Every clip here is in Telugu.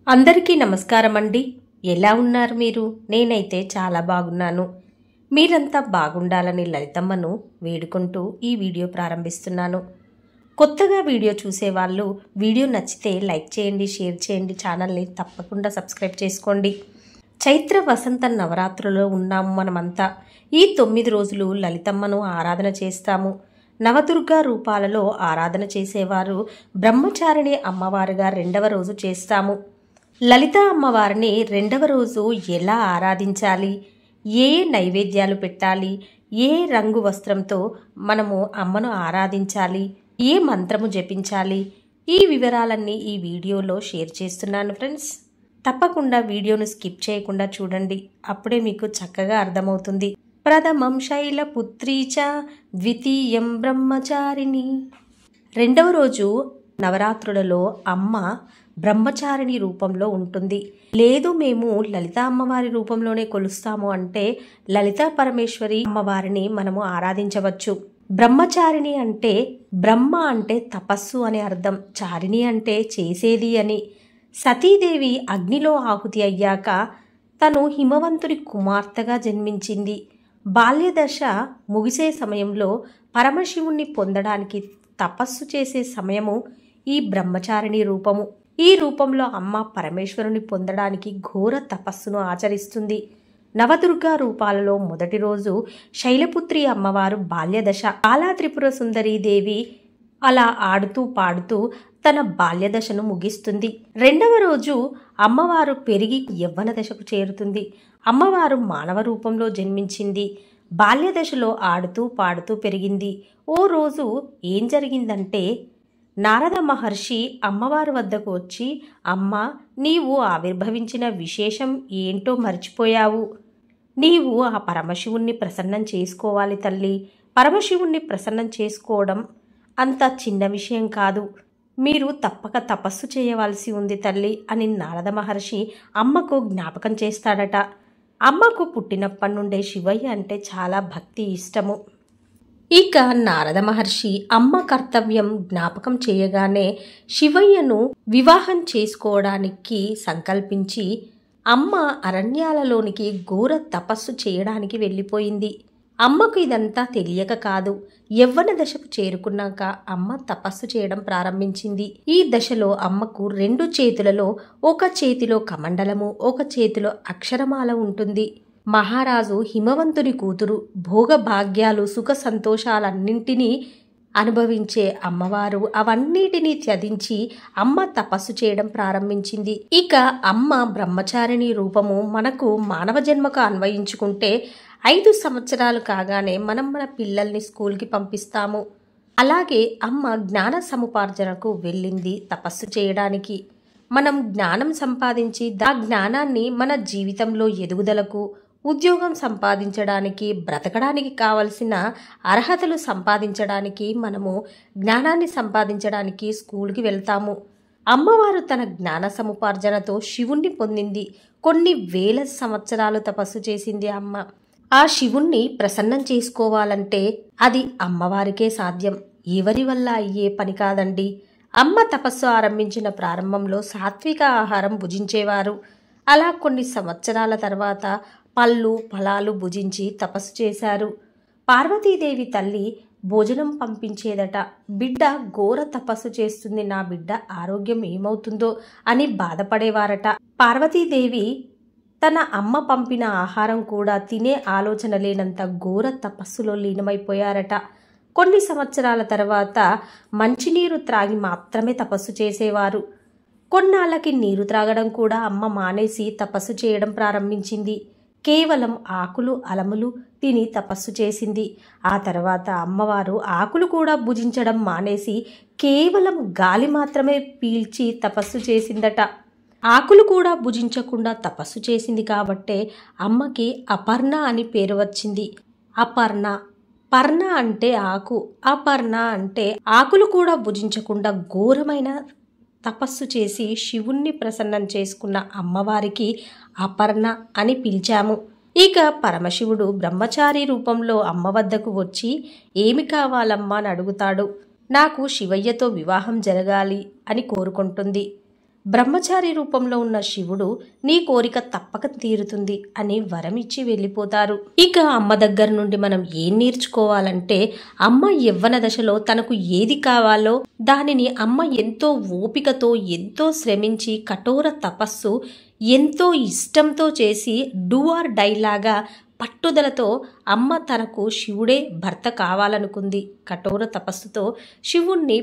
అందరికీ నమస్కారం అండి. ఎలా ఉన్నారు మీరు? నేనైతే చాలా బాగున్నాను. మీరంతా బాగుండాలని లలితమ్మను వేడుకుంటూ ఈ వీడియో ప్రారంభిస్తున్నాను. కొత్తగా వీడియో చూసేవాళ్ళు వీడియో నచ్చితే లైక్ చేయండి, షేర్ చేయండి, ఛానల్ని తప్పకుండా సబ్స్క్రైబ్ చేసుకోండి. చైత్ర వసంత నవరాత్రులలో ఉన్నాము మనమంతా. ఈ 9 రోజులు లలితమ్మను ఆరాధన చేస్తాము. నవదుర్గా రూపాలలో ఆరాధన చేసేవారు బ్రహ్మచారిణి అమ్మవారుగా 2వ రోజు చేస్తాము. లలిత అమ్మవారిని 2వ రోజు ఎలా ఆరాధించాలి, ఏ నైవేద్యాలు పెట్టాలి, ఏ రంగు వస్త్రంతో మనము అమ్మను ఆరాధించాలి, ఏ మంత్రము జపించాలి, ఈ వివరాలన్నీ ఈ వీడియోలో షేర్ చేస్తున్నాను ఫ్రెండ్స్. తప్పకుండా వీడియోను స్కిప్ చేయకుండా చూడండి, అప్పుడే మీకు చక్కగా అర్థమవుతుంది. ప్రథమం శైలపుత్రీచ ద్వితీయం బ్రహ్మచారిణి. 2వ రోజు నవరాత్రులలో అమ్మ బ్రహ్మచారిణి రూపంలో ఉంటుంది. లేదు మేము లలిత అమ్మవారి రూపంలోనే కొలుస్తాము అంటే లలితా పరమేశ్వరి అమ్మవారిని మనము ఆరాధించవచ్చు. బ్రహ్మచారిణి అంటే బ్రహ్మ అంటే తపస్సు అని అర్థం, చారిణి అంటే చేసేది అని. సతీదేవి అగ్నిలో ఆహుతి అయ్యాక తను హిమవంతుని కుమార్తెగా జన్మించింది. బాల్యదశ ముగిసే సమయంలో పరమశివుణ్ణి పొందడానికి తపస్సు చేసే సమయము ఈ బ్రహ్మచారిణి రూపము. ఈ రూపంలో అమ్మ పరమేశ్వరుని పొందడానికి ఘోర తపస్సును ఆచరిస్తుంది. నవదుర్గా రూపాలలో మొదటి రోజు శైలపుత్రి అమ్మవారు బాల్యదశ. బాలా త్రిపుర సుందరీదేవి అలా ఆడుతూ పాడుతూ తన బాల్యదశను ముగిస్తుంది. 2వ రోజు అమ్మవారు పెరిగి యవ్వన దశకు చేరుతుంది. అమ్మవారు మానవ రూపంలో జన్మించింది. బాల్యదశలో ఆడుతూ పాడుతూ పెరిగింది. ఓ రోజు ఏం జరిగిందంటే నారద మహర్షి అమ్మవారి వద్దకు వచ్చి, అమ్మ, నీవు ఆవిర్భవించిన విశేషం ఏంటో మర్చిపోయావు. నీవు ఆ పరమశివుణ్ణి ప్రసన్నం చేసుకోవాలి తల్లి. పరమశివుణ్ణి ప్రసన్నం చేసుకోవడం అంత చిన్న విషయం కాదు. మీరు తప్పక తపస్సు చేయవలసి ఉంది తల్లి అని నారద మహర్షి అమ్మకు జ్ఞాపకం చేస్తాడట. అమ్మకు పుట్టినప్పటి నుండే శివయ్య అంటే చాలా భక్తి, ఇష్టము. ఇక నారద మహర్షి అమ్మ కర్తవ్యం జ్ఞాపకం చేయగానే శివయ్యను వివాహం చేసుకోవడానికి సంకల్పించి అమ్మ అరణ్యాలలోనికి ఘోర తపస్సు చేయడానికి వెళ్ళిపోయింది. అమ్మకు ఇదంతా తెలియక కాదు, యవ్వన దశకు చేరుకున్నాక అమ్మ తపస్సు చేయడం ప్రారంభించింది. ఈ దశలో అమ్మకు 2 చేతులలో, ఒక చేతిలో కమండలము, ఒక చేతిలో అక్షరమాల ఉంటుంది. మహారాజు హిమవంతుని కూతురు, భోగభాగ్యాలు, సుఖ సంతోషాలన్నింటినీ అనుభవించే అమ్మవారు అవన్నిటినీ త్యజించి అమ్మ తపస్సు చేయడం ప్రారంభించింది. ఇక అమ్మ బ్రహ్మచారిణి రూపము మనకు మానవ జన్మకు అన్వయించుకుంటే 5 సంవత్సరాలు కాగానే మనం మన పిల్లల్ని స్కూల్కి పంపిస్తాము. అలాగే అమ్మ జ్ఞాన సముపార్జనకు వెళ్ళింది తపస్సు చేయడానికి. మనం జ్ఞానం సంపాదించి ఆ జ్ఞానాన్ని మన జీవితంలో ఎదుగుదలకు, ఉద్యోగం సంపాదించడానికి, బ్రతకడానికి కావలసిన అర్హతలు సంపాదించడానికి మనము జ్ఞానాన్ని సంపాదించడానికి స్కూల్కి వెళ్తాము. అమ్మవారు తన జ్ఞాన సముపార్జనతో శివుణ్ణి పొందింది. కొన్ని వేల సంవత్సరాలు తపస్సు చేసింది అమ్మ. ఆ శివుణ్ణి ప్రసన్నం చేసుకోవాలంటే అది అమ్మవారికే సాధ్యం, ఎవరి వల్ల అయ్యే పని కాదండి. అమ్మ తపస్సు ఆరంభించిన ప్రారంభంలో సాత్విక ఆహారం భుజించేవారు. అలా కొన్ని సంవత్సరాల తర్వాత పళ్ళు ఫలాలు భుజించి తపస్సు చేశారు. పార్వతీదేవి తల్లి భోజనం పంపించేదట. బిడ్డ ఘోర తపస్సు చేస్తుంది, నా బిడ్డ ఆరోగ్యం ఏమవుతుందో అని బాధపడేవారట. పార్వతీదేవి తన అమ్మ పంపిన ఆహారం కూడా తినే ఆలోచన లేనంత ఘోర తపస్సులో లీనమైపోయారట. కొన్ని సంవత్సరాల తర్వాత మంచినీరు త్రాగి మాత్రమే తపస్సు చేసేవారు. కొన్నాళ్ళకి నీరు త్రాగడం కూడా అమ్మ మానేసి తపస్సు చేయడం ప్రారంభించింది. కేవలం ఆకులు అలములు తిని తపస్సు చేసింది. ఆ తర్వాత అమ్మవారు ఆకులు కూడా భుజించడం మానేసి కేవలం గాలి మాత్రమే పీల్చి తపస్సు చేసిందట. ఆకులు కూడా భుజించకుండా తపస్సు చేసింది కాబట్టే అమ్మకి అపర్ణ అని పేరు వచ్చింది. అపర్ణ, పర్ణ అంటే ఆకు, అపర్ణ అంటే ఆకులు కూడా భుజించకుండా ఘోరమైన తపస్సు చేసి శివుణ్ణి ప్రసన్నం చేసుకున్న అమ్మవారికి అపర్ణ అని పిలిచాము. ఇక పరమశివుడు బ్రహ్మచారి రూపంలో అమ్మ వద్దకు వచ్చి ఏమి కావాలమ్మా అని అడుగుతాడు. నాకు శివయ్యతో వివాహం జరగాలి అని కోరుకుంటుంది. బ్రహ్మచారి రూపంలో ఉన్న శివుడు నీ కోరిక తప్పక తీరుతుంది అని వరం ఇచ్చి వెళ్ళిపోతారు. ఇక అమ్మ దగ్గర నుండి మనం ఏం నేర్చుకోవాలంటే, అమ్మ యవ్వన దశలో తనకు ఏది కావాలో దానిని అమ్మ ఎంతో ఓపికతో ఎంతో శ్రమించి కఠోర తపస్సు ఎంతో ఇష్టంతో చేసి డూ ఆర్ డై లాగా పట్టుదలతో అమ్మ తనకు శివుడే భర్త కావాలనుకుంది. కఠోర తపస్సుతో శివుణ్ణి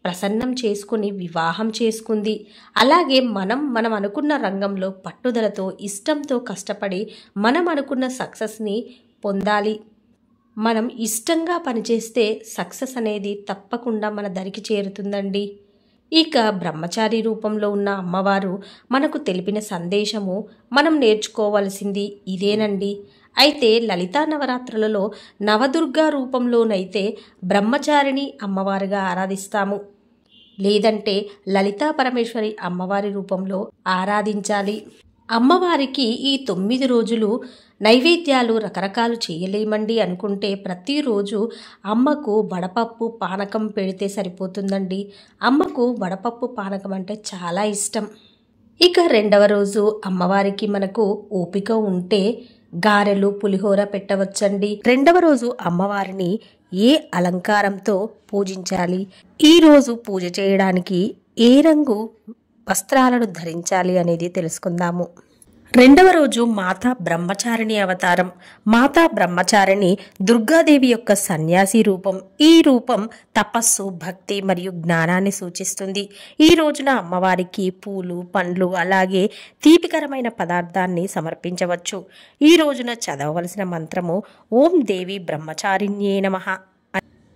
ప్రసన్నం చేసుకుని వివాహం చేసుకుంది. అలాగే మనం అనుకున్న రంగంలో పట్టుదలతో ఇష్టంతో కష్టపడి మనం అనుకున్న సక్సెస్ని పొందాలి. మనం ఇష్టంగా పనిచేస్తే సక్సెస్ అనేది తప్పకుండా మన దరికి చేరుతుందండి. ఇక బ్రహ్మచారి రూపంలో ఉన్న అమ్మవారు మనకు తెలిపిన సందేశము మనం నేర్చుకోవాల్సింది ఇదేనండి. అయితే లలితా నవరాత్రులలో నవదుర్గా రూపంలోనైతే బ్రహ్మచారిని అమ్మవారిగా ఆరాధిస్తాము, లేదంటే లలితా పరమేశ్వరి అమ్మవారి రూపంలో ఆరాధించాలి. అమ్మవారికి ఈ 9 రోజులు నైవేద్యాలు రకరకాలు చేయలేమండి అనుకుంటే ప్రతిరోజు అమ్మకు వడపప్పు పానకం పెడితే సరిపోతుందండి. అమ్మకు వడపప్పు పానకం అంటే చాలా ఇష్టం. ఇక 2వ రోజు అమ్మవారికి మనకు ఓపిక ఉంటే గారెలు పులిహోర పెట్టవచ్చండి. 2వ రోజు అమ్మవారిని ఏ అలంకారంతో పూజించాలి, ఈరోజు పూజ చేయడానికి ఏ రంగు వస్త్రాలను ధరించాలి అనేది తెలుసుకుందాము. 2వ రోజు మాతా బ్రహ్మచారిణి అవతారం. మాతా బ్రహ్మచారిణి దుర్గాదేవి యొక్క సన్యాసి రూపం. ఈ రూపం తపస్సు, భక్తి మరియు జ్ఞానాన్ని సూచిస్తుంది. ఈ రోజున అమ్మవారికి పూలు, పండ్లు అలాగే తీపికరమైన పదార్థాన్ని సమర్పించవచ్చు. ఈ రోజున చదవవలసిన మంత్రము ఓం దేవి బ్రహ్మచారిణ్యే నమః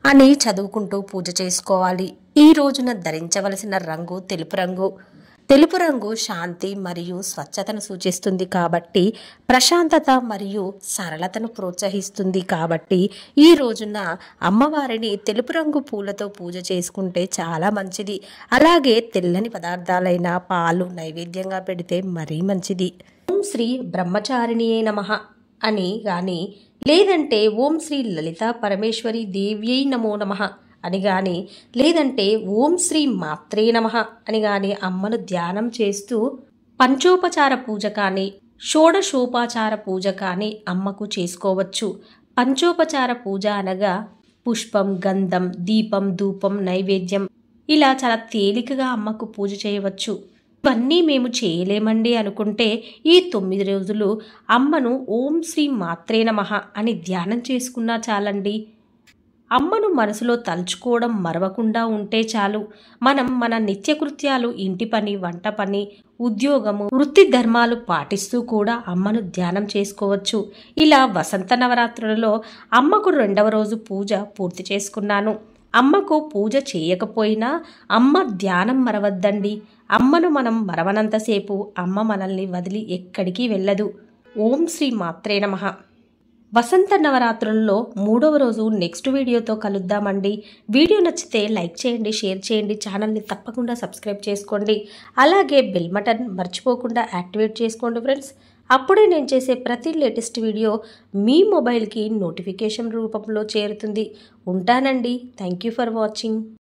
అని చదువుకుంటూ పూజ చేసుకోవాలి. ఈ రోజున ధరించవలసిన రంగు తెలుపు రంగు. తెలుపు రంగు శాంతి మరియు స్వచ్ఛతను సూచిస్తుంది కాబట్టి ప్రశాంతత మరియు సరళతను ప్రోత్సహిస్తుంది. కాబట్టి ఈ రోజున అమ్మవారిని తెలుపు రంగు పూలతో పూజ చేసుకుంటే చాలా మంచిది. అలాగే తెల్లని పదార్థాలైన పాలు నైవేద్యంగా పెడితే మరీ మంచిది. ఓం శ్రీ బ్రహ్మచారిణియే నమః అని కానీ, లేదంటే ఓం శ్రీ లలితా పరమేశ్వరి దేవ్యై నమో నమః అని కానీ, లేదంటే ఓం శ్రీ మాత్రే నమః అని కానీ అమ్మను ధ్యానం చేస్తూ పంచోపచార పూజ కానీ షోడశోపచార పూజ కానీ అమ్మకు చేసుకోవచ్చు. పంచోపచార పూజ అనగా పుష్పం, గంధం, దీపం, ధూపం, నైవేద్యం ఇలా చాలా తేలికగా అమ్మకు పూజ చేయవచ్చు. ఇవన్నీ మేము చేయలేమండి అనుకుంటే ఈ 9 రోజులు అమ్మను ఓం శ్రీ మాత్రే నమః అని ధ్యానం చేసుకున్నా చాలండి. అమ్మను మనసులో తలుచుకోవడం మరవకుండా ఉంటే చాలు. మనం మన నిత్యకృత్యాలు, ఇంటి పని, వంట పని, ఉద్యోగము, వృత్తి ధర్మాలు పాటిస్తూ కూడా అమ్మను ధ్యానం చేసుకోవచ్చు. ఇలా వసంత నవరాత్రులలో అమ్మకు 2వ రోజు పూజ పూర్తి చేసుకున్నాను. అమ్మకు పూజ చేయకపోయినా అమ్మ ధ్యానం మరవద్దండి. అమ్మను మనం మరవనంతసేపు అమ్మ మనల్ని వదిలి ఎక్కడికి వెళ్ళదు. ఓం శ్రీ మాత్రే నమః. వసంత నవరాత్రులలో 3వ రోజు నెక్స్ట్ వీడియోతో కలుద్దామండి. వీడియో నచ్చితే లైక్ చేయండి, షేర్ చేయండి, ఛానల్ని తప్పకుండా సబ్స్క్రైబ్ చేసుకోండి. అలాగే బెల్ బటన్ మర్చిపోకుండా యాక్టివేట్ చేసుకోండి ఫ్రెండ్స్. అప్పుడే నేను చేసే ప్రతి లేటెస్ట్ వీడియో మీ మొబైల్కి నోటిఫికేషన్ రూపంలో చేరుతుంది. ఉంటానండి. Thank you for watching.